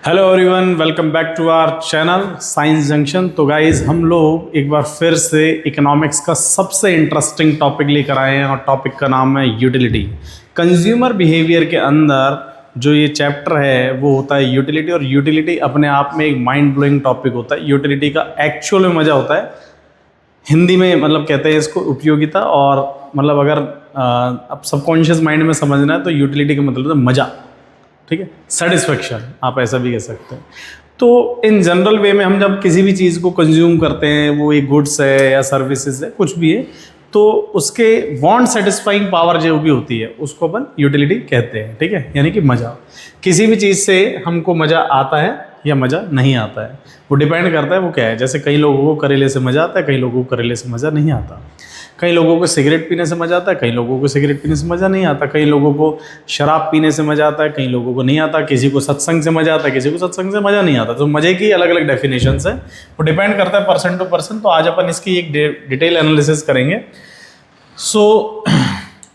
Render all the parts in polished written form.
Hello everyone, welcome back to our channel science junction. तो guys हम लोग एक बार फिर से इकोनॉमिक्स का सबसे इंटरेस्टिंग टॉपिक लेकर आए हैं और टॉपिक का नाम है यूटिलिटी। कंज्यूमर बिहेवियर के अंदर जो ये चैप्टर है वो होता है यूटिलिटी, और यूटिलिटी अपने आप में एक माइंड ब्लोइंग टॉपिक होता है। यूटिलिटी का एक्चुअल में मज़ा होता है, हिंदी में मतलब कहते हैं इसको उपयोगिता, और मतलब अगर अब सबकॉन्शियस माइंड में समझना है तो यूटिलिटी का मतलब है मज़ा, ठीक है, सेटिस्फेक्शन, आप ऐसा भी कह सकते हैं। तो इन जनरल वे में हम जब किसी भी चीज़ को कंज्यूम करते हैं, वो एक गुड्स है या सर्विसेज है, कुछ भी है, तो उसके वांट सेटिस्फाइंग पावर जो भी होती है उसको अपन यूटिलिटी कहते हैं, ठीक है। यानी कि मज़ा, किसी भी चीज़ से हमको मज़ा आता है या मज़ा नहीं आता है, वो डिपेंड करता है वो क्या है। जैसे कई लोगों को करेले से मज़ा आता है, कई लोगों को करेले से मज़ा नहीं आता। कई लोगों को सिगरेट पीने से मज़ा आता है, कई लोगों को सिगरेट पीने से मज़ा नहीं आता। कई लोगों को शराब पीने से मज़ा आता है, कई लोगों को नहीं आता। किसी को सत्संग से मज़ा आता है, किसी को सत्संग से मज़ा नहीं आता। तो मज़े की अलग अलग डेफिनेशंस हैं, वो डिपेंड करता है पर्सन टू पर्सन। तो आज अपन इसकी एक डिटेल एनालिसिस करेंगे। सो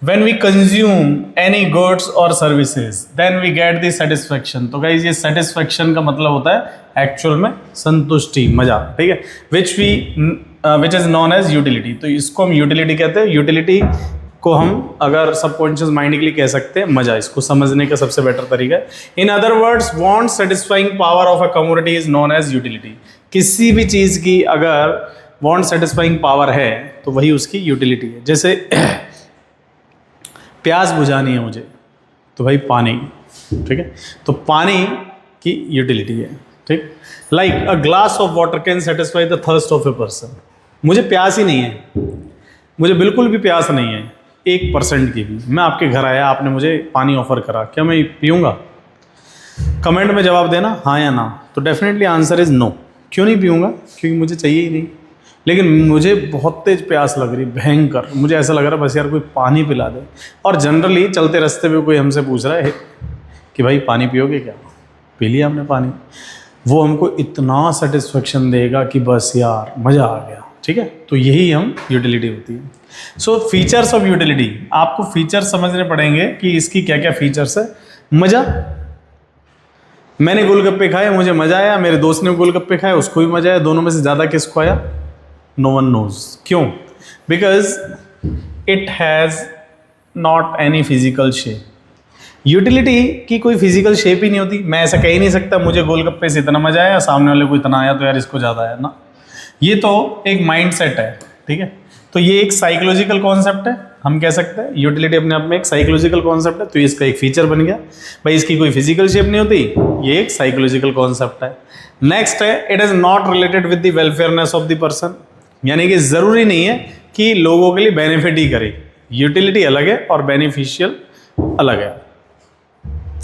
when we consume any goods or services then we get the satisfaction। तो गाइस ये satisfaction का मतलब होता है एक्चुअल में संतुष्टि, मजा, ठीक है, which is known as utility। तो इसको हम utility कहते हैं। utility को हम अगर सबकॉन्शियस माइंड के लिए कह सकते हैं मजा, इसको समझने का सबसे बेटर तरीका है। In other words, want satisfying power of a commodity is known as utility. किसी भी चीज़ की अगर वांट सेटिस्फाइंग पावर है तो वही उसकी यूटिलिटी है। जैसे प्यास बुझानी है मुझे, तो भाई पानी, ठीक है, तो पानी की यूटिलिटी है, ठीक। Like a glass of water can satisfy the thirst of a person. मुझे प्यास ही नहीं है, मुझे बिल्कुल भी प्यास नहीं है 1% की भी। मैं आपके घर आया, आपने मुझे पानी ऑफर करा, क्या मैं पीऊँगा? कमेंट में जवाब देना हाँ या ना। तो डेफिनेटली आंसर इज़ नो। क्यों नहीं पीऊँगा? क्योंकि मुझे चाहिए ही नहीं। लेकिन मुझे बहुत तेज प्यास लग रही, भयंकर, मुझे ऐसा लग रहा है बस यार कोई पानी पिला दे। और जनरली चलते रास्ते पे कोई हमसे पूछ रहा है कि भाई पानी पियोगे क्या? पी लिया हमने पानी, वो हमको इतना सेटिस्फेक्शन देगा कि बस यार मज़ा आ गया, ठीक है। तो यही हम यूटिलिटी होती है। सो फीचर्स ऑफ यूटिलिटी, आपको फीचर्स समझने पड़ेंगे कि इसकी क्या क्या फीचर्स है। मज़ा, मैंने गोलगप्पे खाए, मुझे मज़ा आया, मेरे दोस्त ने गोलगप्पे खाए, उसको भी मज़ा आया। दोनों में से ज़्यादा किसको आया? No one knows. क्यों? Because it has not any physical shape. Utility की कोई फिजिकल शेप ही नहीं होती। मैं ऐसा कह ही नहीं सकता मुझे गोलगप्पे से इतना मजा आया, सामने वाले को इतना आया, तो यार इसको ज़्यादा आया ना। ये तो एक माइंड सेट है, ठीक है। तो ये एक साइकोलॉजिकल कॉन्सेप्ट है, हम कह सकते हैं यूटिलिटी अपने आप में एक साइकोलॉजिकल कॉन्सेप्ट है। तो इसका एक फीचर बन गया भाई, इसकी कोई फिजिकल शेप नहीं होती, ये एक साइकोलॉजिकल कॉन्सेप्ट है। नेक्स्ट है, it is not related with the welfareness of the person. यानी कि ज़रूरी नहीं है कि लोगों के लिए बेनिफिट ही करे। यूटिलिटी अलग है और बेनिफिशियल अलग है।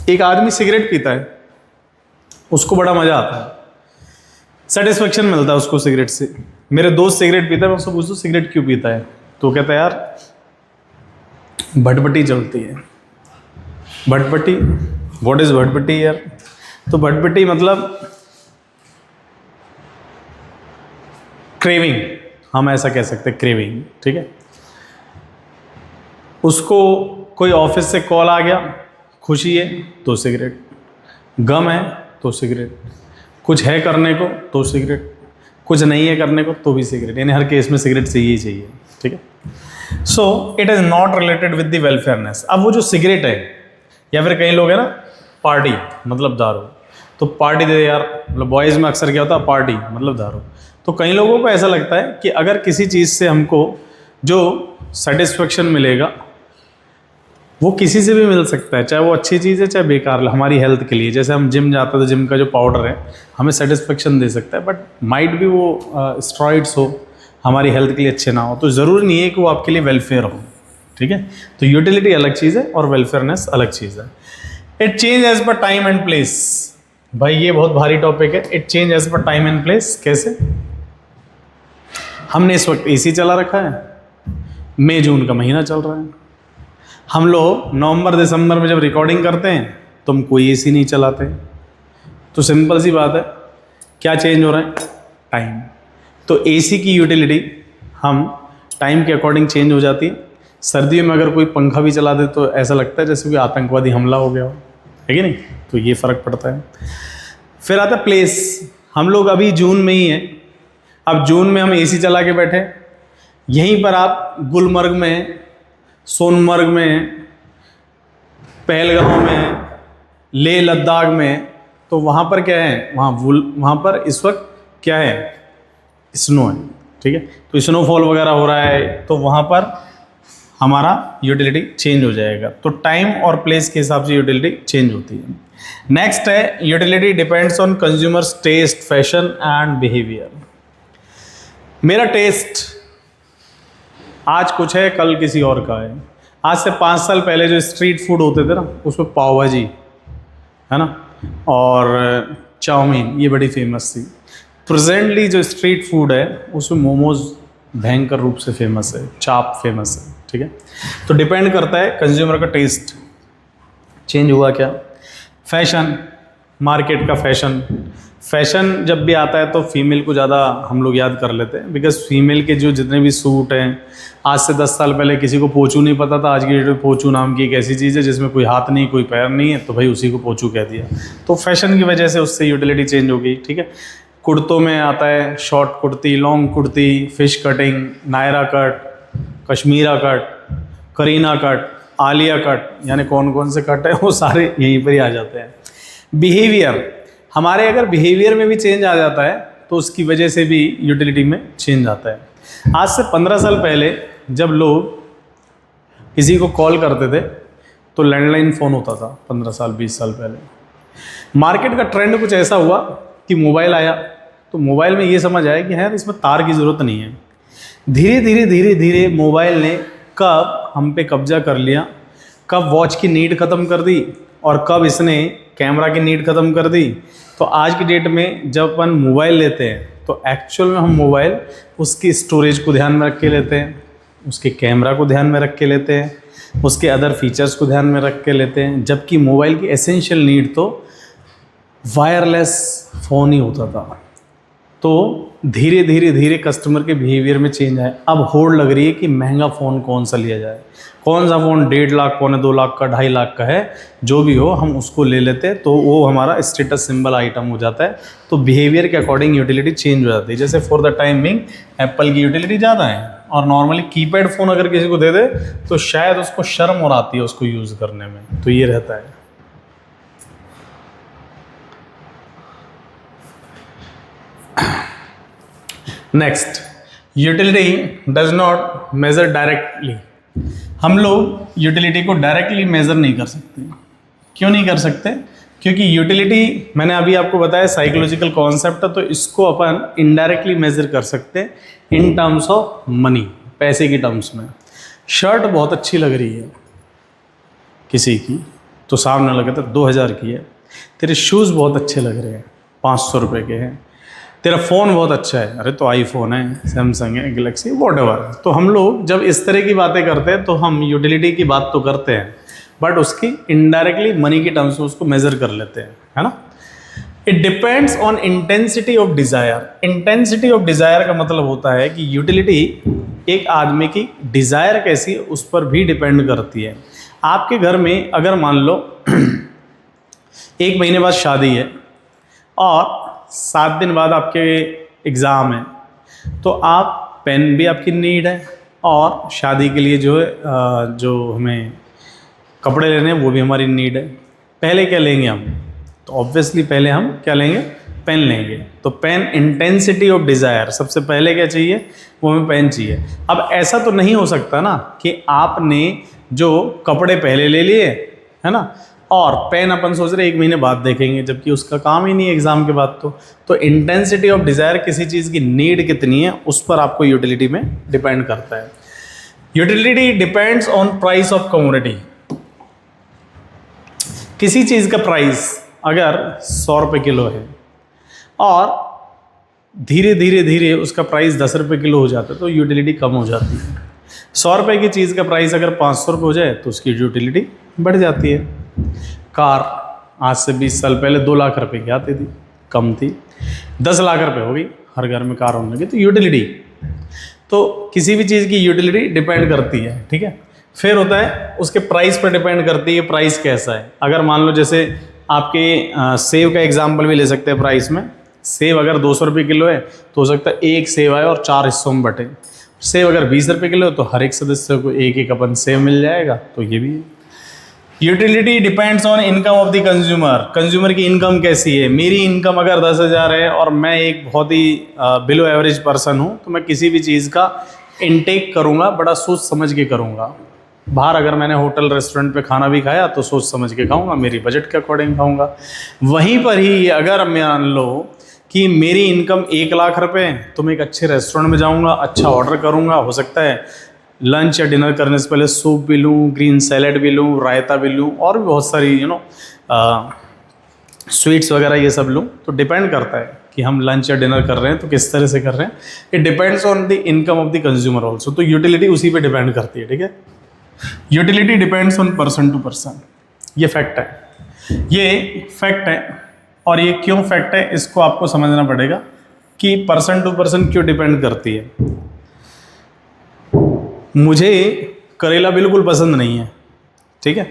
एक आदमी सिगरेट पीता है, उसको बड़ा मज़ा आता है, सेटिस्फेक्शन मिलता है उसको सिगरेट से। मेरे दोस्त सिगरेट पीता है, मैं उससे पूछता हूँ सिगरेट क्यों पीता है, तो कहता है यार भटभटी चलती है। भटभटी, व्हाट इज भटभटी यार? तो भटभटी मतलब क्रेविंग, हम ऐसा कह सकते हैं, क्रेविंग, ठीक है। उसको कोई ऑफिस से कॉल आ गया, खुशी है तो सिगरेट, गम है तो सिगरेट, कुछ है करने को तो सिगरेट, कुछ नहीं है करने को तो भी सिगरेट। यानी हर केस में सिगरेट चाहिए ही चाहिए, ठीक है। So it is not related with the welfareness. अब वो जो सिगरेट है, या फिर कई लोग हैं ना पार्टी मतलब दारू, तो पार्टी दे यार, मतलब बॉयज़ में अक्सर क्या होता है पार्टी मतलब दारू। तो कई लोगों को ऐसा लगता है कि अगर किसी चीज़ से हमको जो सेटिस्फेक्शन मिलेगा वो किसी से भी मिल सकता है, चाहे वो अच्छी चीज़ है चाहे बेकार, हमारी हेल्थ के लिए। जैसे हम जिम जाते हैं तो जिम का जो पाउडर है हमें सेटिस्फेक्शन दे सकता है, बट माइट भी वो स्टेरॉइड्स हो, हमारी हेल्थ के लिए अच्छे ना हो। तो ज़रूरी नहीं है कि वो आपके लिए वेलफेयर हो, ठीक है। तो यूटिलिटी अलग चीज़ है और वेलफेयरनेस अलग चीज़ है। It change as per time and place. भाई ये बहुत भारी टॉपिक है। It change as per time and place. कैसे? हमने इस वक्त एसी चला रखा है, मई जून का महीना चल रहा है। हम लोग नवंबर दिसंबर में जब रिकॉर्डिंग करते हैं तो हम कोई एसी नहीं चलाते। तो सिंपल सी बात है, क्या चेंज हो रहा है? टाइम। तो एसी की यूटिलिटी हम टाइम के अकॉर्डिंग चेंज हो जाती है। सर्दियों में अगर कोई पंखा भी चला दे तो ऐसा लगता है जैसे कोई आतंकवादी हमला हो गया हो, है कि नहीं? तो ये फ़र्क पड़ता है। फिर आता है प्लेस। हम लोग अभी जून में ही हैं। अब जून में हम एसी चला के बैठे, यहीं पर आप गुलमर्ग में, सोनमर्ग में, पहलगाम में, लेह लद्दाख में, तो वहाँ पर क्या है? वहाँ पर इस वक्त क्या है? स्नो है, ठीक है? तो स्नोफॉल वगैरह हो रहा है, तो वहाँ पर हमारा यूटिलिटी चेंज हो जाएगा। तो टाइम और प्लेस के हिसाब से यूटिलिटी चेंज होती है। नेक्स्ट है, utility depends on consumers taste, fashion and behaviour. मेरा टेस्ट आज कुछ है, कल किसी और का है। आज से 5 साल पहले जो स्ट्रीट फूड होते थे ना, उसमें पाव भाजी, है ना, और चाउमीन, ये बड़ी फेमस थी। प्रेजेंटली जो स्ट्रीट फूड है उसमें मोमोज भयंकर रूप से फेमस है, चाप फेमस है, ठीक है? तो डिपेंड करता है कंज्यूमर का टेस्ट चेंज हुआ क्या। फैशन, मार्केट का फैशन जब भी आता है तो फीमेल को ज़्यादा हम लोग याद कर लेते हैं, बिकॉज फीमेल के जो जितने भी सूट हैं, आज से 10 साल पहले किसी को पोचू नहीं पता था। आज की डेट में पोचू नाम की एक ऐसी चीज़ है जिसमें कोई हाथ नहीं, कोई पैर नहीं है, तो भाई उसी को पोचू कह दिया। तो फैशन की वजह से उससे यूटिलिटी चेंज हो गई, ठीक है? कुर्तों में आता है short kurti, long kurti, fish cutting, Naira cut, Kashmira cut, Kareena cut, Alia cut, यानी कौन कौन से कट है वो सारे यहीं पर ही आ जाते हैं। बिहेवियर, हमारे अगर बिहेवियर में भी चेंज आ जाता है तो उसकी वजह से भी यूटिलिटी में चेंज आता है। आज से 15 साल पहले जब लोग किसी को कॉल करते थे तो लैंडलाइन फ़ोन होता था, 15 साल 20 साल पहले। मार्केट का ट्रेंड कुछ ऐसा हुआ कि मोबाइल आया, तो मोबाइल में ये समझ आया कि यार इसमें तार की ज़रूरत नहीं है। धीरे धीरे मोबाइल ने कब हम पे कब्जा कर लिया, कब वॉच की नीड ख़त्म कर दी और कब इसने कैमरा की नीड ख़त्म कर दी। तो आज की डेट में जब अपन मोबाइल लेते हैं तो एक्चुअल में हम मोबाइल उसकी स्टोरेज को ध्यान में रख के लेते हैं, उसके कैमरा को ध्यान में रख के लेते हैं, उसके अदर फीचर्स को ध्यान में रख के लेते हैं। जबकि मोबाइल की एसेंशियल नीड तो वायरलेस फ़ोन ही होता था। तो धीरे धीरे कस्टमर के बिहेवियर में चेंज आए। अब होड़ लग रही है कि महंगा फ़ोन कौन सा लिया जाए, कौन सा फ़ोन 1.5 लाख, 2 लाख का, 2.5 लाख का है, जो भी हो हम उसको ले लेते हैं। तो वो हमारा स्टेटस सिंबल आइटम हो जाता है। तो बिहेवियर के अकॉर्डिंग यूटिलिटी चेंज हो जाती है। जैसे for the time being Apple की यूटिलिटी ज़्यादा है, और नॉर्मली कीपैड फ़ोन अगर किसी को दे दे तो शायद उसको शर्म और आती है उसको यूज़ करने में। तो ये रहता है। Next, utility does not measure directly. हम लोग यूटिलिटी को डायरेक्टली मेज़र नहीं कर सकते। क्यों नहीं कर सकते? क्योंकि यूटिलिटी, मैंने अभी आपको बताया, साइकोलॉजिकल कॉन्सेप्ट है, तो इसको अपन इनडायरेक्टली मेज़र कर सकते हैं इन टर्म्स ऑफ मनी, पैसे की टर्म्स में। शर्ट बहुत अच्छी लग रही है किसी की, तो सामने लगे तो 2000 की है। तेरे शूज़ बहुत अच्छे लग रहे हैं, 500 रुपये के हैं। तेरा फ़ोन बहुत अच्छा है, अरे तो आईफोन है, सैमसंग है, गैलेक्सी, वॉटएवर। तो हम लोग जब इस तरह की बातें करते हैं तो हम यूटिलिटी की बात तो करते हैं, बट उसकी इनडायरेक्टली मनी की टर्म्स में उसको मेज़र कर लेते हैं, है ना? It depends on intensity of desire. Intensity of desire का मतलब होता है कि यूटिलिटी एक आदमी की डिज़ायर कैसी है उस पर भी डिपेंड करती है। आपके घर में अगर मान लो 1 महीने बाद शादी है और 7 दिन बाद आपके एग्ज़ाम है, तो आप पेन भी आपकी नीड है, और शादी के लिए जो है जो हमें कपड़े लेने हैं वो भी हमारी नीड है। पहले क्या लेंगे हम? तो ऑब्वियसली पहले हम क्या लेंगे? पेन लेंगे। तो पेन, इंटेंसिटी ऑफ डिज़ायर, सबसे पहले क्या चाहिए? वो हमें पेन चाहिए। अब ऐसा तो नहीं हो सकता ना कि आपने जो कपड़े पहले ले लिए, है ना, और पेन अपन सोच रहे 1 महीने बाद देखेंगे, जबकि उसका काम ही नहीं है एग्ज़ाम के बाद। तो इंटेंसिटी ऑफ डिज़ायर, किसी चीज़ की नीड कितनी है उस पर आपको यूटिलिटी में डिपेंड करता है। Utility depends on price of commodity. किसी चीज़ का प्राइस अगर 100 रुपये किलो है और धीरे धीरे धीरे उसका प्राइस 10 रुपये किलो हो जाता है तो यूटिलिटी कम हो जाती है। 100 रुपये की चीज़ का प्राइस अगर 500 रुपये हो जाए तो उसकी यूटिलिटी बढ़ जाती है। कार आज से 20 साल पहले 2 लाख रुपए की आती थी, कम थी, 10 लाख रुपए हो गई, हर घर में कार होने लगी। तो यूटिलिटी, तो किसी भी चीज़ की यूटिलिटी डिपेंड करती है, ठीक है। फिर होता है उसके प्राइस पर डिपेंड करती है, प्राइस कैसा है। अगर मान लो जैसे आपके सेब का एग्जाम्पल भी ले सकते हैं। प्राइस में सेब अगर 200 रुपये किलो है तो हो सकता है एक सेब आए और 4 हिस्सों में बटे। सेब अगर 20 रुपये किलो है तो हर एक सदस्य को एक एक अपन सेब मिल जाएगा। तो ये भी है। Utility depends on income of the consumer. Consumer की इनकम कैसी है। मेरी इनकम अगर 10,000 है और मैं एक बहुत ही बिलो एवरेज पर्सन हूँ तो मैं किसी भी चीज़ का इनटेक करूँगा बड़ा सोच समझ के करूँगा। बाहर अगर मैंने होटल रेस्टोरेंट पे खाना भी खाया तो सोच समझ के खाऊंगा, मेरी बजट के अकॉर्डिंग खाऊंगा। वहीं पर ही अगर मान लो कि मेरी इनकम 1 लाख रुपए है तो मैं एक अच्छे रेस्टोरेंट में जाऊंगा, अच्छा ऑर्डर करूंगा। हो सकता है लंच या डिनर करने से पहले सूप भी लूँ, ग्रीन सैलेड भी लूँ, रायता भी लूँ और भी बहुत सारी स्वीट्स वगैरह ये सब लूँ। तो डिपेंड करता है कि हम लंच या डिनर कर रहे हैं तो किस तरह से कर रहे हैं। It depends on the income of the consumer also. तो यूटिलिटी उसी पे डिपेंड करती है, ठीक है। Utility depends on person to person, ये फैक्ट है, ये फैक्ट है। और ये क्यों फैक्ट है इसको आपको समझना पड़ेगा कि पर्सन टू पर्सन क्यों डिपेंड करती है। मुझे करेला बिल्कुल पसंद नहीं है, ठीक है,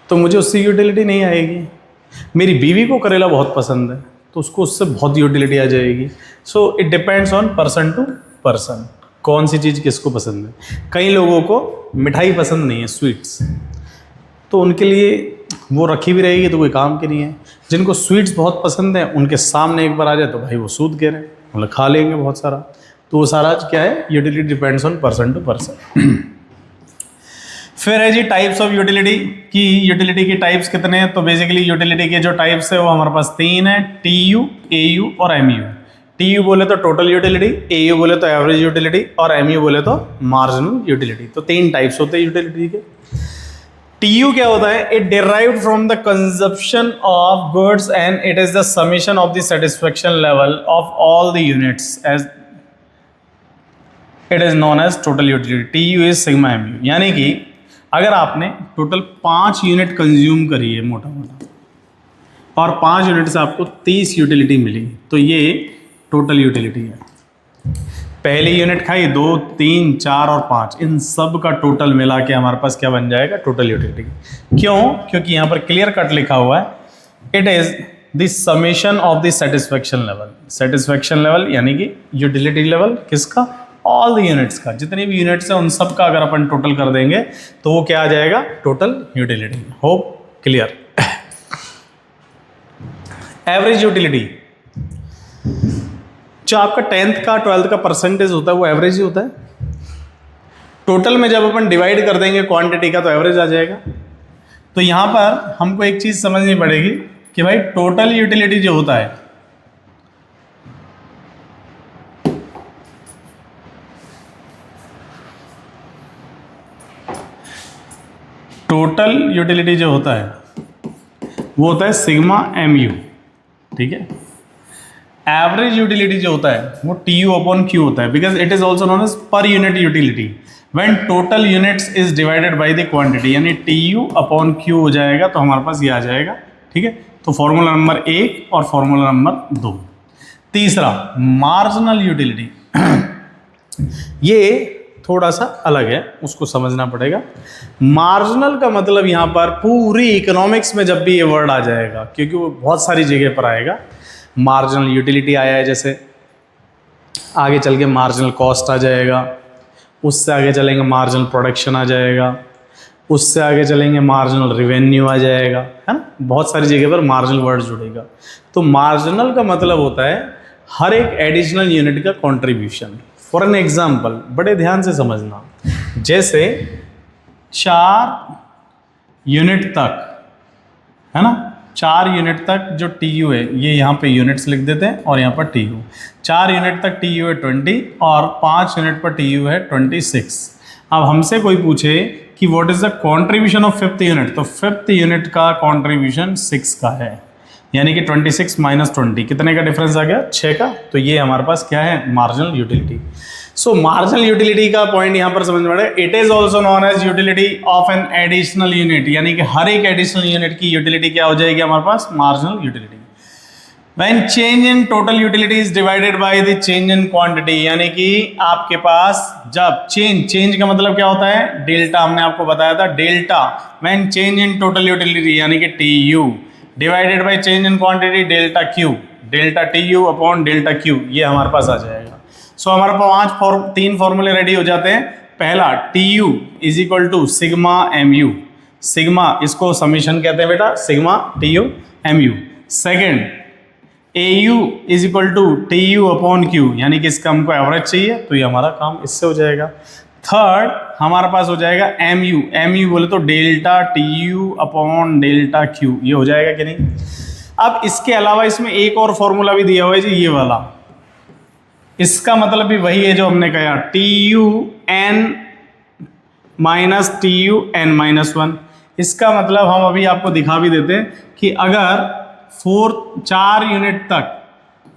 तो मुझे उससे यूटिलिटी नहीं आएगी। मेरी बीवी को करेला बहुत पसंद है तो उसको उससे बहुत यूटिलिटी आ जाएगी। So it depends on person to person, कौन सी चीज़ किसको पसंद है। कई लोगों को मिठाई पसंद नहीं है, स्वीट्स, तो उनके लिए वो रखी भी रहेगी तो कोई काम की नहीं है। जिनको स्वीट्स बहुत पसंद है उनके सामने एक बार आ जाए तो भाई वो सूद कह रहे हैं, मतलब खा लेंगे बहुत सारा। तो वो सारा क्या है, utility depends on person to person. फिर है जी टाइप्स ऑफ यूटिलिटी, कि यूटिलिटी की टाइप्स कितने हैं। तो बेसिकली यूटिलिटी के जो टाइप्स है वो हमारे पास 3 है, TU, AU और MU। TU बोले तो टोटल यूटिलिटी, AU बोले तो एवरेज यूटिलिटी और MU बोले तो मार्जिनल यूटिलिटी। तो 3 टाइप्स होते हैं यूटिलिटी के। TU क्या होता है, it derived from the consumption of goods and it is the summation of the satisfaction level of all the units as it is known as total utility. TU is sigma MU। यानी कि अगर आपने total 5 unit consume करी है मोटा मोटा और 5 unit से आपको 30 यूटिलिटी मिली तो ये टोटल यूटिलिटी है। पहली यूनिट खाई, 2, 3, 4 और 5, इन सब का टोटल मिला के हमारे पास क्या बन जाएगा, टोटल यूटिलिटी। क्यों? क्योंकि यहाँ पर क्लियर कट लिखा हुआ है it is the summation of the satisfaction level. Satisfaction level यानी कि यूटिलिटी लेवल किसका, ऑल द यूनिट्स का। जितने भी यूनिट्स हैं उन सब का अगर अपन टोटल कर देंगे तो वो क्या आ जाएगा, total utility. Hope clear. Average utility, जो आपका 10th का 12th का परसेंटेज होता है वो एवरेज ही होता है। टोटल में जब अपन डिवाइड कर देंगे क्वांटिटी का तो एवरेज आ जाएगा। तो यहाँ पर हमको एक चीज़ समझनी पड़ेगी कि भाई टोटल यूटिलिटी जो होता है, टोटल यूटिलिटी जो होता है वो होता है सिग्मा MU, ठीक है। एवरेज यूटिलिटी जो होता है वो TU अपॉन Q होता है, because it is also known as per unit utility when total units is divided by the quantity, यानी TU अपॉन Q हो जाएगा। तो हमारे पास ये आ जाएगा, ठीक है। तो फॉर्मूला नंबर 1 और फॉर्मूला नंबर 2। तीसरा मार्जिनल यूटिलिटी, ये थोड़ा सा अलग है, उसको समझना पड़ेगा। मार्जिनल का मतलब यहाँ पर पूरी इकोनॉमिक्स में जब भी ये वर्ड आ जाएगा, क्योंकि वो बहुत सारी जगह पर आएगा। मार्जिनल यूटिलिटी आया है, जैसे आगे चल के मार्जिनल कॉस्ट आ जाएगा, उससे आगे चलेंगे मार्जिनल प्रोडक्शन आ जाएगा, उससे आगे चलेंगे मार्जिनल रेवेन्यू आ जाएगा, है ना। बहुत सारी जगह पर मार्जिनल वर्ड जुड़ेगा। तो मार्जिनल का मतलब होता है हर एक एडिशनल यूनिट का कंट्रीब्यूशन। फॉर एन एग्जाम्पल, बड़े ध्यान से समझना, जैसे 4 यूनिट तक, है ना, 4 यूनिट तक जो TU है, ये यहाँ पे यूनिट्स लिख देते हैं और यहाँ पर TU। 4 यूनिट तक TU है 20 और 5 यूनिट पर TU है 26। अब हमसे कोई पूछे कि what is the contribution of fifth unit, तो फिफ्थ यूनिट का कंट्रीब्यूशन 6 का है, यानी कि 26 माइनस 20 कितने का डिफरेंस आ गया, 6 का। तो ये हमारे पास क्या है, marginal utility. So marginal utility का पॉइंट यहाँ पर समझ में आ रहा है। It is also known as utility of an additional unit, यानी कि हर एक एडिशनल यूनिट की यूटिलिटी क्या हो जाएगी हमारे पास, marginal utility. When change in total utility is divided by the change in quantity, यानी कि आपके पास जब चेंज का मतलब क्या होता है, डेल्टा, हमने आपको बताया था delta. When change in total utility यानी कि TU divided by change in quantity delta Q, delta TU upon delta Q, ये हमारे पास आ जाएगा। सो हमारे पास तीन फॉर्मूले रेडी हो जाते हैं। पहला TU is equal to sigma MU, sigma इसको समीशन कहते हैं बेटा, sigma TU MU। Second AU is equal to TU upon Q, यानी कि इसका हमको एवरेज चाहिए, तो ये हमारा काम इससे हो जाएगा। थर्ड हमारे पास हो जाएगा MU बोले तो delta TU upon delta Q, ये हो जाएगा कि नहीं। अब इसके अलावा इसमें एक और फॉर्मूला भी दिया हुआ है जी, ये वाला, इसका मतलब भी वही है जो हमने कहा, TUN माइनस TUN माइनस 1। इसका मतलब हम अभी आपको दिखा भी देते हैं कि अगर 4 यूनिट तक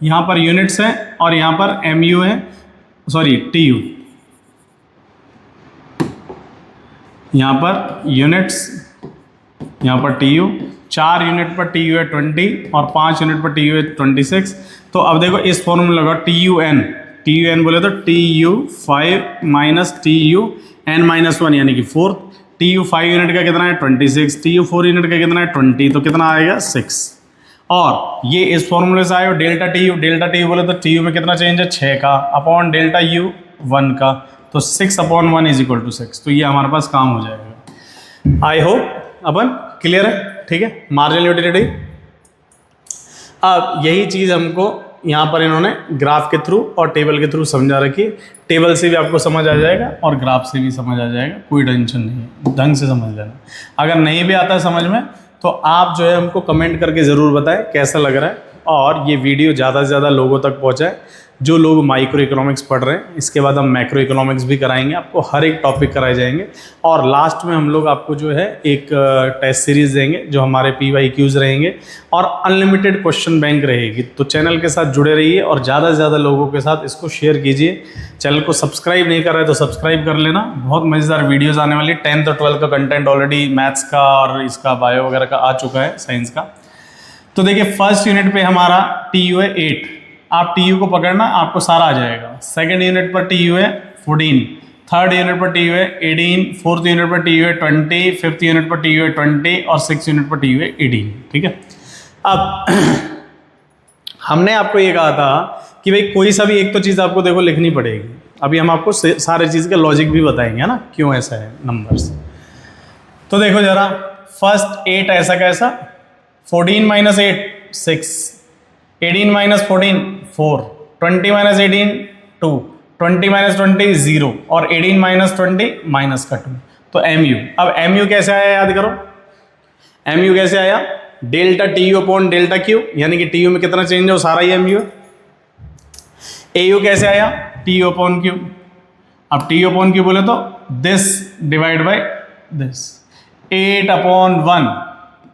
यहाँ पर यूनिट्स हैं और यहाँ पर MU है, सॉरी TU, यहाँ पर यूनिट्स, यहाँ पर TU, 4 यूनिट पर TU है 20 और 5 यूनिट पर TU है 26। तो अब देखो इस फॉर्मूला लगा TUN बोले तो TU 5 माइनस TUN माइनस 1, यानी कि 4। TU 5 यूनिट का कितना है 26, TU 4 यूनिट का कितना है 20, तो कितना आएगा 6। और ये इस फॉर्मूले से आए डेल्टा TU बोले तो TU में कितना चेंज है 6 का, अपॉन डेल्टा U 1 का, तो 6 अपॉन 1 इज इक्वल टू 6। तो ये हमारे पास काम हो जाएगा। आई होप अपन क्लियर है, ठीक है। मार्जिनल यूटिलिटी, अब यही चीज़ हमको यहाँ पर इन्होंने ग्राफ के थ्रू और टेबल के थ्रू समझा रखी है। टेबल से भी आपको समझ आ जाएगा और ग्राफ से भी समझ आ जाएगा, कोई टेंशन नहीं है, ढंग से समझ लेना। अगर नहीं भी आता है समझ में तो आप जो है हमको कमेंट करके ज़रूर बताएं कैसा लग रहा है, और ये वीडियो ज़्यादा से ज़्यादा लोगों तक पहुँचाए जो लोग माइक्रो इकोनॉमिक्स पढ़ रहे हैं। इसके बाद हम मैक्रो इकोनॉमिक्स भी कराएंगे, आपको हर एक टॉपिक कराए जाएंगे, और लास्ट में हम लोग आपको जो है एक टेस्ट सीरीज़ देंगे जो हमारे PYQs रहेंगे, और अनलिमिटेड क्वेश्चन बैंक रहेगी। तो चैनल के साथ जुड़े रहिए और ज़्यादा से ज़्यादा लोगों के साथ इसको शेयर कीजिए। चैनल को सब्सक्राइब नहीं कर रहे तो सब्सक्राइब कर लेना, बहुत मज़ेदार वीडियोज़ आने वाली। 10th और 12th का कंटेंट ऑलरेडी मैथ्स का और इसका बायो वगैरह का आ चुका है, साइंस का। तो देखिए फर्स्ट यूनिट पे हमारा TU है 8, आप TU को पकड़ना, आपको सारा आ जाएगा। सेकंड यूनिट पर TU है 14, थर्ड यूनिट पर TU है 18, फोर्थ यूनिट पर TU है 20, फिफ्थ यूनिट पर TU है 20 और सिक्स यूनिट पर TU है 18, ठीक है। अब हमने आपको ये कहा था कि भाई कोई सा भी एक तो चीज़ आपको देखो लिखनी पड़ेगी। अभी हम आपको सारे चीज़ का लॉजिक भी बताएंगे, है ना, क्यों ऐसा है नंबर्स। तो देखो जरा, फर्स्ट 8 ऐसा कैसा, 14 माइनस 8 6, 18 माइनस 14 4, 20 माइनस 18 2, 20 माइनस 20 0 और 18 माइनस 20 माइनस का 2। तो MU, अब MU कैसे आया याद करो, MU कैसे आया, delta TU upon delta Q, यानी कि TU में कितना चेंज है वो सारा ही MU है। AU कैसे आया, TU अपॉन Q, अब TU अपॉन Q बोले तो this divide by this, 8 upon 1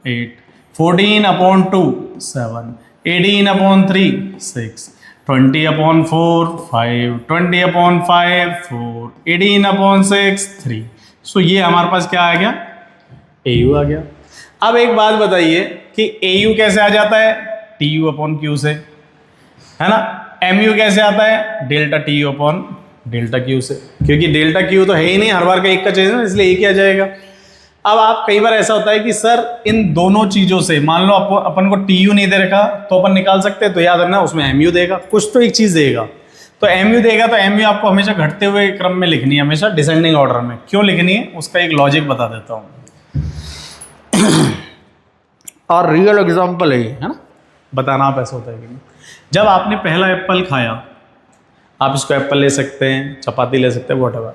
8, 14 upon 2 7, 18 upon 3 6, 20 upon 4 5, 20 upon 5 4, 18 upon 6 3। सो ये हमारे पास क्या आ गया, AU आ गया। अब एक बात बताइए कि AU कैसे आ जाता है, TU अपॉन Q से, है ना। MU कैसे आता है, delta TU upon delta Q से, क्योंकि डेल्टा Q तो है ही नहीं, हर बार का एक का चेंज है, इसलिए एक ही आ जाएगा। अब आप कई बार ऐसा होता है कि सर इन दोनों चीज़ों से, मान लो अपन को TU नहीं दे रखा तो अपन निकाल सकते हैं, तो याद रखना उसमें MU देगा, कुछ तो एक चीज़ देगा। तो MU देगा तो MU आपको हमेशा घटते हुए क्रम में लिखनी है, हमेशा डिसेंडिंग ऑर्डर में। क्यों लिखनी है उसका एक लॉजिक बता देता हूँ और रियल एग्जाम्पल है ना, बताना आप ऐसा होता है कि नहीं। जब आपने पहला एप्पल खाया, आप इसको एप्पल ले सकते हैं, चपाती ले सकते हैं, व्हाटएवर,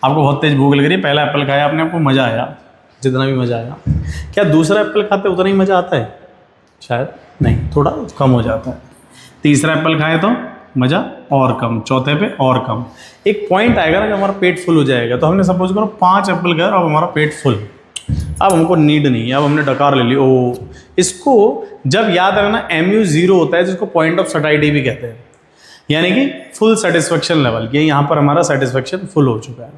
आपको बहुत तेज भूख लग रही है, पहला एप्पल खाया आपने, आपको मज़ा आया, जितना भी मज़ा आया, क्या दूसरा एप्पल खाते उतना ही मज़ा आता है, शायद नहीं, थोड़ा कम हो जाता है। तीसरा एप्पल खाए तो मज़ा और कम, चौथे पे और कम। एक पॉइंट आएगा ना जब हमारा पेट फुल हो जाएगा, तो हमने सपोज करो 5 एप्पल खाए और अब हमारा पेट फुल, अब हमको नीड नहीं है, अब हमने डकार ले ली। ओ, इसको जब याद रखना MU 0 होता है, जिसको पॉइंट ऑफ सटाइटी भी कहते हैं, यानी कि फुल सेटिस्फेक्शन लेवल। ये यहाँ पर हमारा सेटिस्फेक्शन फुल हो चुका है।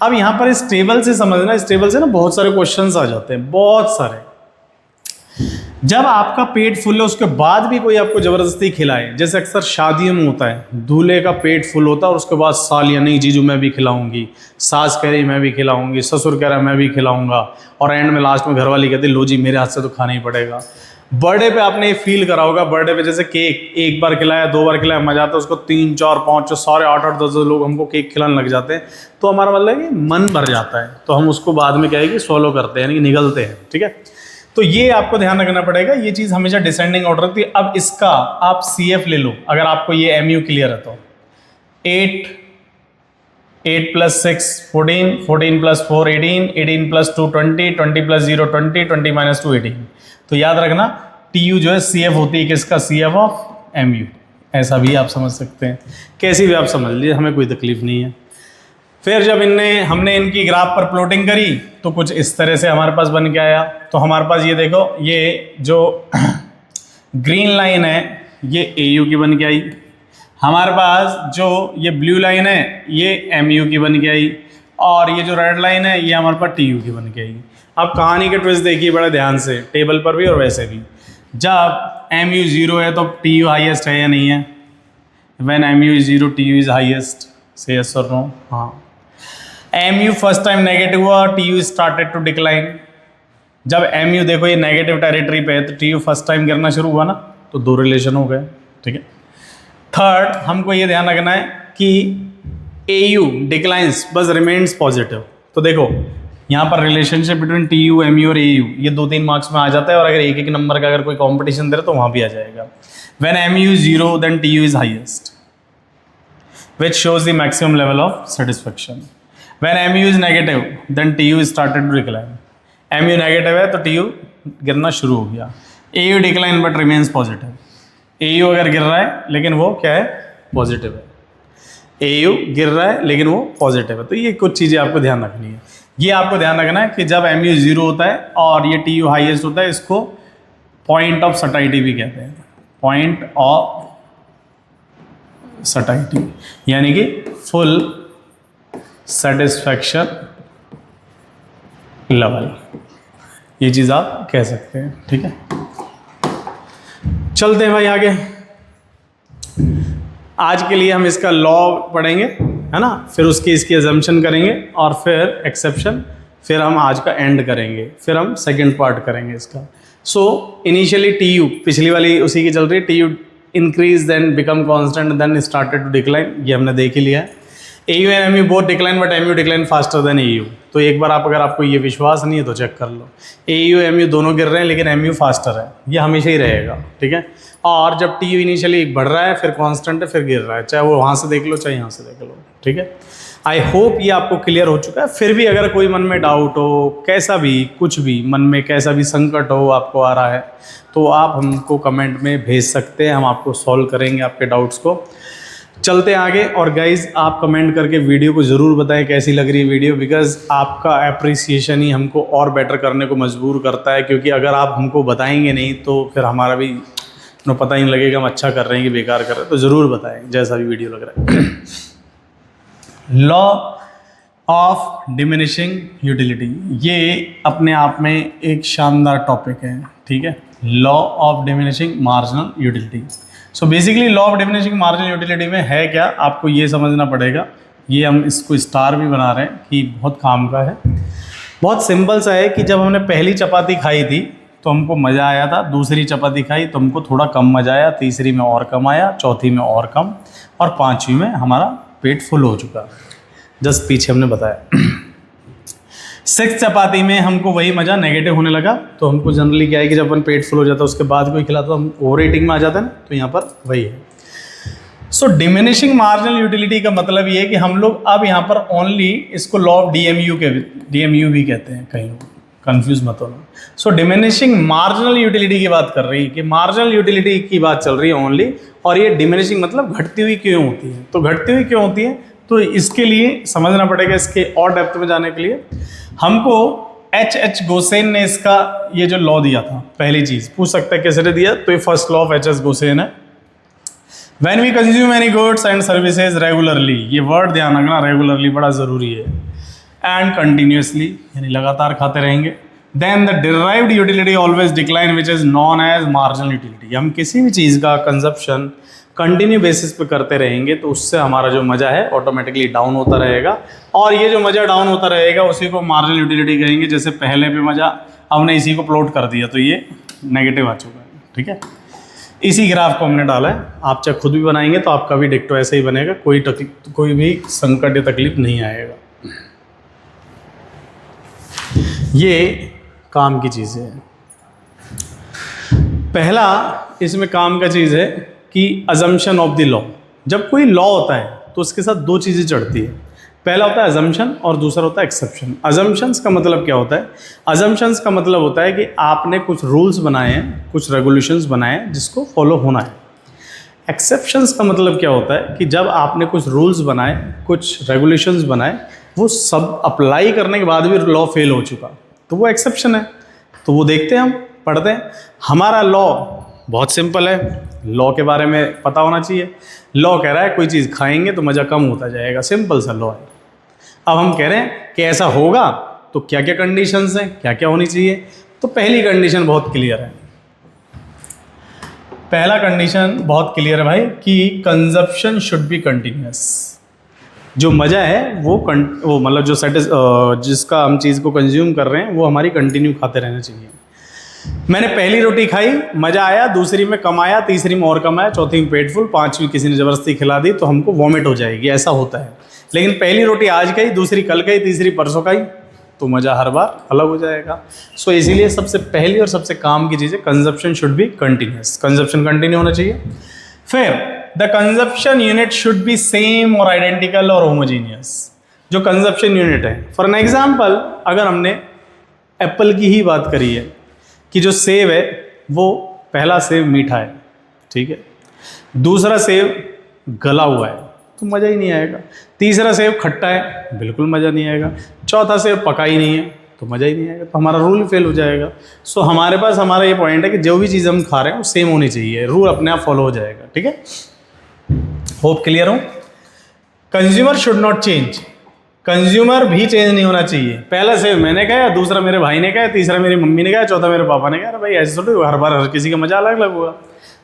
अब यहाँ पर इस टेबल से समझना, इस टेबल से ना बहुत सारे क्वेश्चंस आ जाते हैं, बहुत सारे। जब आपका पेट फुल है उसके बाद भी कोई आपको ज़बरदस्ती खिलाए, जैसे अक्सर शादियों में होता है, दूल्हे का पेट फुल होता है और उसके बाद सालियाँ, नहीं जीजू मैं भी खिलाऊंगी, सास कह रही मैं भी खिलाऊंगी, ससुर कह रहा मैं भी खिलाऊंगा, और एंड में लास्ट में घरवाली कहती लो जी मेरे हाथ से तो खाना ही पड़ेगा। बर्थडे पे आपने ये फील करा होगा, बर्थडे पे जैसे केक एक बार खिलाया, 2 बार खिलाया, मजा आता है, उसको 3, 4, 5 सारे 8, 10 लोग हमको केक खिलाने लग जाते हैं, तो हमारा मतलब है कि मन भर जाता है, तो हम उसको बाद में क्या है कि सॉलो करते हैं, यानी कि निगलते हैं। ठीक है, तो ये आपको ध्यान रखना पड़ेगा, ये चीज़ हमेशा डिसेंडिंग ऑर्डर होती है। अब इसका आप CF ले लो, अगर आपको ये MU क्लियर है तो 8 + 6 14, 14 + 4 18, 18 + 2 20, 20 + 0 20, 20 - 2 18। तो याद रखना TU जो है CF होती है किसका, CF ऑफ MU। ऐसा भी आप समझ सकते हैं, कैसी भी आप समझ लीजिए, हमें कोई तकलीफ नहीं है। फिर जब हमने इनकी ग्राफ पर प्लॉटिंग करी तो कुछ इस तरह से हमारे पास बन के आया। तो हमारे पास ये देखो, ये जो ग्रीन लाइन है ये AU की बन के आई, हमारे पास जो ये ब्लू लाइन है ये MU की बन के आई, और ये जो रेड लाइन है ये हमारे पास TU की बन के आई। अब कहानी के ट्विस्ट देखिए बड़े ध्यान से, टेबल पर भी और वैसे भी। जब MU 0 है तो TU हाईएस्ट है या नहीं है? When MU is 0 TU is highest, say yes or no? हाँ। MU फर्स्ट टाइम नेगेटिव हुआ, TU स्टार्टेड टू डिक्लाइन। जब MU देखो ये नेगेटिव टेरिटरी पे है तो TU फर्स्ट टाइम गिरना शुरू हुआ ना, तो 2 रिलेशन हो गए। ठीक है, थर्ड हमको ये ध्यान रखना है कि AU डिक्लाइंस बस रिमेन्स पॉजिटिव। तो देखो यहाँ पर रिलेशनशिप बिटवीन TU, MU और AU ये 2-3 मार्क्स में आ जाता है, और अगर एक नंबर का अगर कोई कॉम्पिटिशन दे रहे तो वहाँ भी आ जाएगा। When MU is 0 then TU is highest, which shows the maximum level of satisfaction. When MU is negative then TU started to decline. MU negative है तो TU गिरना शुरू हो गया। AU decline but remains positive. AU अगर गिर रहा है लेकिन वो क्या है, पॉजिटिव है। AU गिर रहा है लेकिन वो पॉजिटिव है। तो ये कुछ चीज़ें आपको ध्यान रखनी है। ये आपको ध्यान रखना है कि जब MU 0 होता है और ये TU हाईएस्ट होता है, इसको पॉइंट ऑफ सटाइटी भी कहते हैं, पॉइंट ऑफ सटाइटी, यानी कि फुल सेटिस्फैक्शन लेवल, ये चीज़ आप कह सकते हैं। ठीक है, चलते हैं भाई आगे। आज के लिए हम इसका लॉ पढ़ेंगे, है ना, फिर इसकी अजम्पशन करेंगे और फिर एक्सेप्शन, फिर हम आज का एंड करेंगे, फिर हम सेकंड पार्ट करेंगे इसका। सो इनिशियली TU पिछली वाली उसी की चल रही है, TU increase then become constant then started to decline, ये हमने देख ही लिया है। AU and MU both decline but MU decline faster than AU। तो एक बार अगर आपको ये विश्वास नहीं है तो चेक कर लो, AU MU दोनों गिर रहे हैं लेकिन MU फास्टर है, ये हमेशा ही रहेगा। ठीक है, और जब TU इनिशियली बढ़ रहा है फिर कांस्टेंट है फिर गिर रहा है, चाहे वो वहाँ से देख लो चाहे यहाँ से देख लो। ठीक है, आई होप ये आपको क्लियर हो चुका है। फिर भी अगर कोई मन में डाउट हो, कैसा भी कुछ भी मन में कैसा भी संकट हो आपको आ रहा है, तो आप हमको कमेंट में भेज सकते हैं, हम आपको सॉल्व करेंगे आपके डाउट्स को। चलते आगे। और गाइज़ आप कमेंट करके वीडियो को ज़रूर बताएं कैसी लग रही है वीडियो, बिकॉज़ आपका अप्रिसिएशन ही हमको और बेटर करने को मजबूर करता है, क्योंकि अगर आप हमको बताएंगे नहीं तो फिर हमारा भी पता ही नहीं लगेगा हम अच्छा कर रहे हैं कि बेकार कर रहे हैं। तो ज़रूर बताएं जैसा भी वीडियो लग रहा है। लॉ ऑफ डिमिनिशिंग यूटिलिटी, ये अपने आप में एक शानदार टॉपिक है। ठीक है, law of diminishing marginal utility. So basically law of diminishing marginal utility में है क्या, आपको ये समझना पड़ेगा। ये हम इसको स्टार भी बना रहे हैं कि बहुत काम का है। बहुत सिंपल सा है कि जब हमने पहली चपाती खाई थी तो हमको मज़ा आया था, दूसरी चपाती खाई तो हमको थोड़ा कम मज़ा आया, तीसरी में और कम आया, चौथी में और कम, और पाँचवीं में हमारा पेट फुल हो चुका। जस्ट पीछे हमने बताया। 6 चपाती में हमको वही मज़ा नेगेटिव होने लगा, तो हमको जनरली क्या है कि जब अपन पेट फुल हो जाता है उसके बाद कोई खिलाता तो हम ओवर ईटिंग में आ जाते हैं ना, तो यहाँ पर वही है। सो डिमिनिशिंग मार्जिनल यूटिलिटी का मतलब ये है कि हम लोग अब यहाँ पर ओनली इसको लॉ ऑफ DMU भी कहते हैं, कंफ्यूज मत होना। सो डिमिनिशिंग मार्जिनल यूटिलिटी की बात कर रही है कि मार्जिनल यूटिलिटी की बात चल रही है ओनली, और ये डिमिनिशिंग मतलब घटती हुई क्यों होती है। तो घटती हुई क्यों होती है, तो इसके लिए समझना पड़ेगा, इसके और डेप्थ में जाने के लिए हमको H गोसेन ने इसका ये जो लॉ दिया था, पहली चीज पूछ सकता है कैसे दिया, तो ये first law of H Gaussian है। When we consume any goods and services regularly, ये वर्ड ध्यान रखना, रेगुलरली बड़ा जरूरी है, एंड कंटिन्यूसली यानी लगातार खाते रहेंगे, then the derived utility always decline which is known as marginal utility. हम किसी भी चीज़ का कंजप्शन कंटिन्यू बेसिस पे करते रहेंगे तो उससे हमारा जो मजा है ऑटोमेटिकली डाउन होता रहेगा, और ये जो मजा डाउन होता रहेगा उसी को मार्जिनल यूटिलिटी कहेंगे। जैसे पहले पे मजा, हमने इसी को प्लॉट कर दिया तो ये नेगेटिव आ चुका है, ठीक है। इसी ग्राफ को हमने डाला है, आप चाहे खुद भी बनाएंगे तो आपका भी डिक्टो ऐसे ही बनेगा, कोई भी संकट या तकलीफ नहीं आएगा। ये काम की चीज़ें हैं। पहला इसमें काम का चीज़ है कि अजम्पशन ऑफ द लॉ। जब कोई लॉ होता है तो उसके साथ दो चीज़ें चढ़ती है, पहला होता है अजम्पशन और दूसरा होता है एक्सेप्शन। अजम्पशंस का मतलब क्या होता है, अजम्पशंस का मतलब होता है कि आपने कुछ रूल्स बनाए हैं, कुछ रेगुलेशंस बनाए हैं जिसको फॉलो होना है। एक्सेप्शंस का मतलब क्या होता है कि जब आपने कुछ रूल्स बनाए, कुछ रेगुलेशंस बनाए, वो सब अप्लाई करने के बाद भी लॉ फेल हो चुका तो वो एक्सेप्शन है। तो वो देखते हैं, हम पढ़ते हैं। हमारा लॉ बहुत सिंपल है, लॉ के बारे में पता होना चाहिए। लॉ कह रहा है कोई चीज़ खाएंगे तो मज़ा कम होता जाएगा, सिंपल सा लॉ है। अब हम कह रहे हैं कि ऐसा होगा तो क्या क्या कंडीशंस हैं, क्या क्या होनी चाहिए। तो पहली कंडीशन बहुत क्लियर है, पहला कंडीशन बहुत क्लियर है भाई कि कंजप्शन शुड बी कंटिन्यूअस। जो मज़ा है वो मतलब जो जिसका हम चीज़ को कंज्यूम कर रहे हैं वो हमारी कंटिन्यू खाते रहना चाहिए। मैंने पहली रोटी खाई, मज़ा आया, दूसरी में कम आया, तीसरी में और कम आया, चौथी में पेट फुल, पांचवी किसी ने ज़बरदस्ती खिला दी तो हमको वॉमिट हो जाएगी, ऐसा होता है। लेकिन पहली रोटी आज खाई, दूसरी कल खाई, तीसरी परसों खाई तो मज़ा हर बार अलग हो जाएगा। सो इसीलिए सबसे पहली और सबसे काम की चीज़ है consumption should be continuous, consumption continue होना चाहिए। फिर the consumption unit should be same और आइडेंटिकल और होमोजीनियस। जो कंजप्शन यूनिट है, फॉर एन एग्जाम्पल अगर हमने एप्पल की ही बात करी है कि जो सेब है वो पहला सेब मीठा है, ठीक है, दूसरा सेब गला हुआ है तो मज़ा ही नहीं आएगा, तीसरा सेब खट्टा है बिल्कुल मज़ा नहीं आएगा, चौथा सेब पका ही नहीं है तो मज़ा ही नहीं आएगा, तो हमारा रूल फेल हो जाएगा। सो हमारे पास हमारा ये पॉइंट है कि जो भी चीज़ हम खा रहे हैं वो सेम होनी चाहिए, रूल अपने आप फॉलो हो जाएगा, ठीक है। होप क्लियर हो। Consumer should not change, consumer भी चेंज नहीं होना चाहिए। पहला सेब मैंने खाया, दूसरा मेरे भाई ने खाया, तीसरा मेरी मम्मी ने खाया, चौथा मेरे पापा ने खाया। अरे भाई ऐसे थोड़ी हर बार हर किसी का मजा अलग अलग होगा,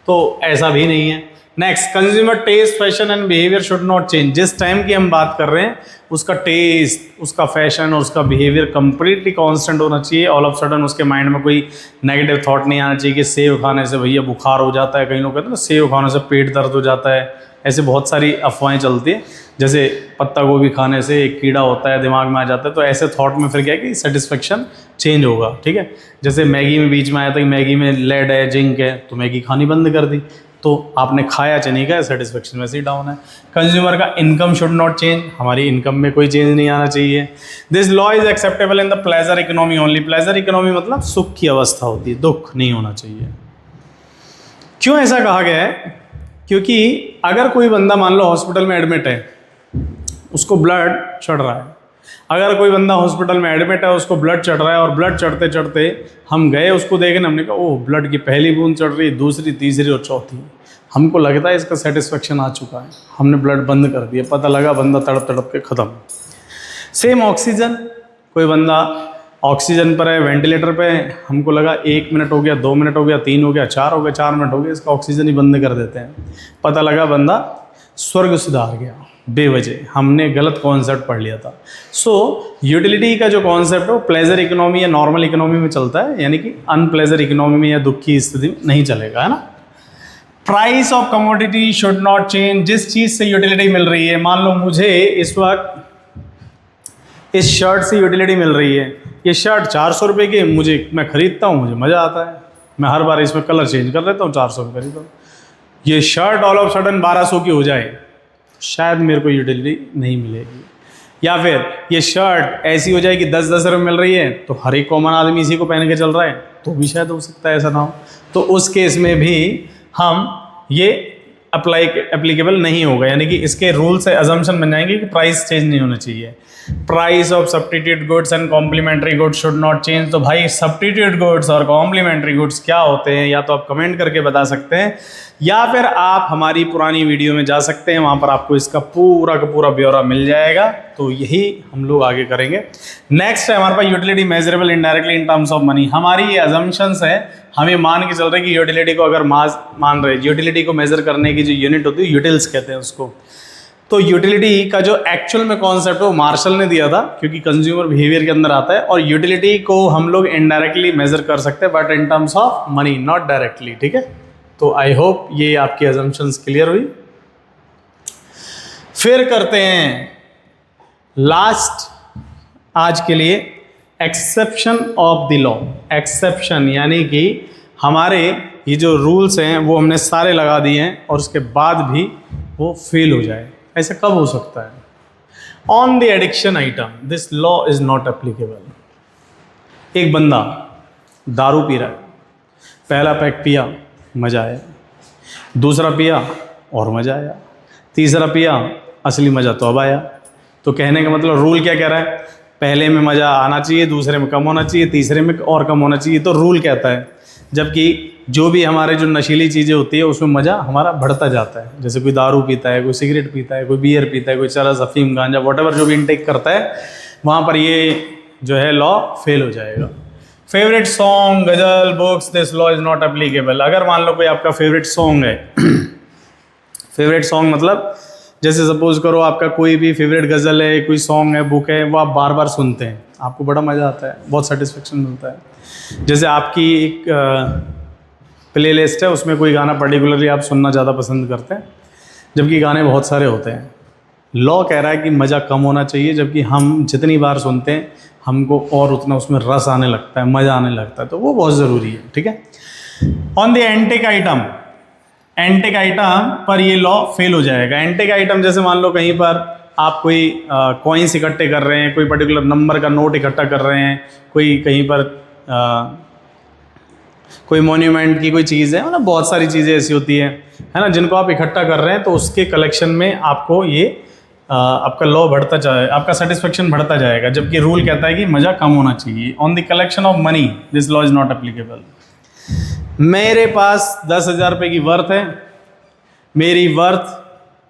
तो ऐसा भी नहीं है। Next, consumer taste, fashion and behaviour should not change. जिस टाइम की हम बात कर रहे हैं उसका टेस्ट, उसका फैशन और उसका बिहेवियर कंप्लीटली कांस्टेंट होना चाहिए। ऑल ऑफ सडन उसके माइंड में कोई नेगेटिव थॉट नहीं आना चाहिए कि सेब खाने से भैया बुखार हो जाता है, कई लोग कहते हैं ना सेब खाने से पेट दर्द हो जाता है, ऐसे बहुत सारी अफवाहें चलती हैं। जैसे पत्ता गोभी खाने से एक कीड़ा होता है दिमाग में आ जाता है, तो ऐसे थॉट में फिर क्या है कि सेटिस्फेक्शन चेंज होगा, ठीक है। जैसे मैगी में बीच में आया था कि मैगी में लेड है, जिंक है, तो मैगी खानी बंद कर दी, तो आपने खाया चाहे नहीं खाया सेटिस्फेक्शन वैसे ही डाउन है। कंज्यूमर का इनकम शुड नॉट चेंज, हमारी इनकम में कोई चेंज नहीं आना चाहिए। This law is acceptable in the pleasure economy only. Pleasure economy मतलब सुख की अवस्था होती है, दुख नहीं होना चाहिए। क्यों ऐसा कहा गया है? क्योंकि अगर कोई बंदा मान लो हॉस्पिटल में एडमिट है, उसको ब्लड चढ़ रहा है, अगर कोई बंदा हॉस्पिटल में एडमिट है उसको ब्लड चढ़ रहा है और ब्लड चढ़ते चढ़ते हम गए उसको देखने, हमने कहा ओह ब्लड की पहली बूंद चढ़ रही, दूसरी, तीसरी और चौथी, हमको लगता है इसका सेटिस्फेक्शन आ चुका है, हमने ब्लड बंद कर दिया, पता लगा बंदा तड़प तड़प के ख़त्म। सेम ऑक्सीजन, कोई बंदा ऑक्सीजन पर है, वेंटिलेटर पे है, हमको लगा 1 मिनट हो गया, 2 मिनट हो गया, 3 हो गया, 4 हो गया, 4 मिनट हो गया, इसका ऑक्सीजन ही बंद कर देते हैं, पता लगा बंदा स्वर्ग सुधार गया, बेवजह हमने गलत कॉन्सेप्ट पढ़ लिया था। सो यूटिलिटी का जो कॉन्सेप्ट है वो प्लेजर इकोनॉमी या नॉर्मल इकोनॉमी में चलता है, यानी कि अनप्लेजर इकोनॉमी में या दुख की स्थिति में नहीं चलेगा, है ना। Price of commodity should not change. जिस चीज़ से यूटिलिटी मिल रही है, मान लो मुझे इस वक्त इस शर्ट से यूटिलिटी मिल रही है, ये शर्ट 400 रुपये की, मैं खरीदता हूँ, मुझे मज़ा आता है, मैं हर बार इसमें कलर चेंज कर लेता हूँ, 400 में खरीदता हूँ। ये शर्ट ऑल ऑफ सडन 1200 की हो जाए, शायद मेरे को यूटिलिटी नहीं मिलेगी। या फिर ये शर्ट ऐसी हो जाए कि 10-10 रुपये मिल रही है तो हर एक कॉमन आदमी इसी को पहन के चल रहा है, तो भी शायद हो सकता है ऐसा ना हो। तो उस केस में भी हम ये एप्लीकेबल नहीं होगा, यानी कि इसके रूल से अजम्पशन बन जाएंगे कि प्राइस चेंज नहीं होना चाहिए। Price of substitute goods and complementary goods should not change. तो भाई सब्स्टिट्यूट गुड्स और कॉम्प्लीमेंट्री गुड्स क्या होते हैं, या तो आप कमेंट करके बता सकते हैं, या फिर आप हमारी पुरानी वीडियो में जा सकते हैं, वहाँ पर आपको इसका पूरा का पूरा ब्यौरा मिल जाएगा। तो यही हम लोग आगे करेंगे। नेक्स्ट है हमारे पास utility measurable indirectly in terms of money. हमारी ये अजम्पशंस है, हमें मान के चल रहे हैं कि यूटिलिटी को अगर मान रहे, यूटिलिटी को मेजर करने की जो यूनिट होती है यूटिल्स कहते हैं उसको। तो यूटिलिटी का जो एक्चुअल में कॉन्सेप्ट है वो मार्शल ने दिया था, क्योंकि कंज्यूमर बिहेवियर के अंदर आता है, और यूटिलिटी को हम लोग इनडायरेक्टली मेजर कर सकते हैं but in terms of money, not directly. ठीक है, तो आई होप ये आपकी अजम्पशंस क्लियर हुई। फिर करते हैं लास्ट आज के लिए exception of the law. Exception यानी कि हमारे ये जो रूल्स हैं वो हमने सारे लगा दिए हैं और उसके बाद भी वो फेल हो जाए, ऐसा कब हो सकता है? On the addiction item this law is not applicable. एक बंदा दारू पी रहा है, पहला पैक पिया, मजा आया, दूसरा पिया और मजा आया, तीसरा पिया, असली मजा तो अब आया। तो कहने का मतलब रूल क्या कह रहा है? पहले में मज़ा आना चाहिए, दूसरे में कम होना चाहिए, तीसरे में और कम होना चाहिए, तो रूल कहता है। जबकि जो भी हमारे जो नशीली चीज़ें होती है उसमें मज़ा हमारा बढ़ता जाता है। जैसे कोई दारू पीता है, कोई सिगरेट पीता है, कोई बियर पीता है, कोई चरस, अफीम, गांजा, वॉटेवर जो भी इनटेक करता है, वहाँ पर ये जो है लॉ फेल हो जाएगा। Favourite song, ghazal, books, this law is not applicable. अगर मान लो कोई आपका फेवरेट सॉन्ग है फेवरेट सॉन्ग मतलब जैसे सपोज करो आपका कोई भी फेवरेट गज़ल है, कोई सॉन्ग है, बुक है, वो आप बार बार सुनते हैं, आपको बड़ा मज़ा आता है, बहुत सेटिस्फेक्शन मिलता है। जैसे आपकी एक प्लेलिस्ट है, उसमें कोई गाना पर्टिकुलरली आप सुनना ज़्यादा पसंद करते हैं, जबकि गाने बहुत सारे होते हैं। लॉ कह रहा है कि मज़ा कम होना चाहिए, जबकि हम जितनी बार सुनते हैं हमको और उतना उसमें रस आने लगता है, मज़ा आने लगता है, तो वो बहुत ज़रूरी है। ठीक है। On the antique item, antique item पर ये लॉ फेल हो जाएगा। एंटिक आइटम जैसे मान लो कहीं पर आप कोई कॉइन्स इकट्ठे कर रहे हैं, कोई पर्टिकुलर नंबर का नोट इकट्ठा कर रहे हैं, कोई कहीं पर कोई मॉन्यूमेंट की कोई चीज़ है, मतलब बहुत सारी चीज़ें ऐसी होती है ना, जिनको आप इकट्ठा कर रहे हैं, तो उसके कलेक्शन में आपको ये आपका लॉ बढ़ता जाए, आपका सेटिस्फेक्शन बढ़ता जाएगा, जबकि रूल कहता है कि मज़ा कम होना चाहिए। On the collection of money this law is not applicable. मेरे पास 10,000 रुपये की वर्थ है, मेरी वर्थ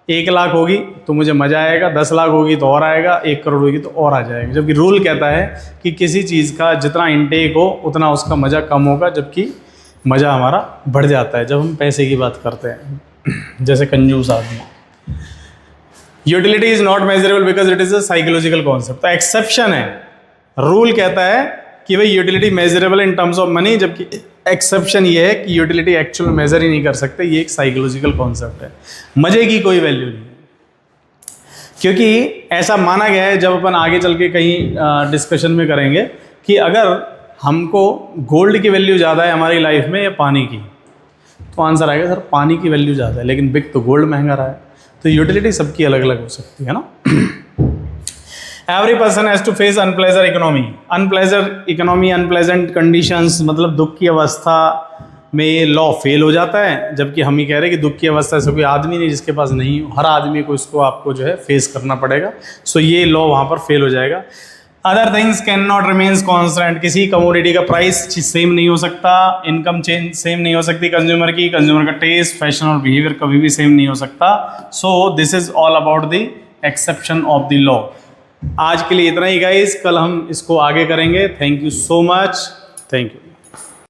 1 लाख होगी तो मुझे मज़ा आएगा, 10 लाख होगी तो और आएगा, 1 करोड़ होगी तो और आ जाएगा, जबकि रूल कहता है कि किसी चीज़ का जितना इंटेक हो उतना उसका मज़ा कम होगा, जबकि मज़ा हमारा बढ़ जाता है जब हम पैसे की बात करते हैं। जैसे कंजूस आदमी। Utility is not measurable because it is a psychological concept. तो एक्सेप्शन है, रूल कहता है कि भाई utility measurable in terms of money, जबकि एक्सेप्शन ये है कि यूटिलिटी एक्चुअल मेजर ही नहीं कर सकते, ये एक साइकोलॉजिकल कॉन्सेप्ट है। मज़े की कोई वैल्यू नहीं है, क्योंकि ऐसा माना गया है, जब अपन आगे चल के कहीं डिस्कशन में करेंगे कि अगर हमको गोल्ड की वैल्यू ज़्यादा है हमारी लाइफ में या पानी की, तो आंसर आएगा सर पानी की वैल्यू ज़्यादा है, लेकिन बिक तो गोल्ड महंगा रहा है। तो यूटिलिटी सबकी अलग अलग हो सकती है ना। Every person has to face unpleasure economy. Unpleasure economy, unpleasant conditions, मतलब दुख की अवस्था में ये लॉ फेल हो जाता है, जबकि हम ही कह रहे हैं कि दुख की अवस्था से कोई आदमी नहीं जिसके पास नहीं हो, हर आदमी को इसको आपको जो है फेस करना पड़ेगा। सो ये लॉ वहाँ पर फेल हो जाएगा। Other things can not remains constant. किसी कमोडिटी का प्राइस सेम नहीं हो सकता, इनकम चेंज सेम नहीं हो सकती कंज्यूमर की, कंज्यूमर का टेस्ट, फैशन और बिहेवियर कभी भी सेम नहीं हो सकता। So this is all about the exception of the law. आज के लिए इतना ही गाइस, कल हम इसको आगे करेंगे। Thank you so much, thank you.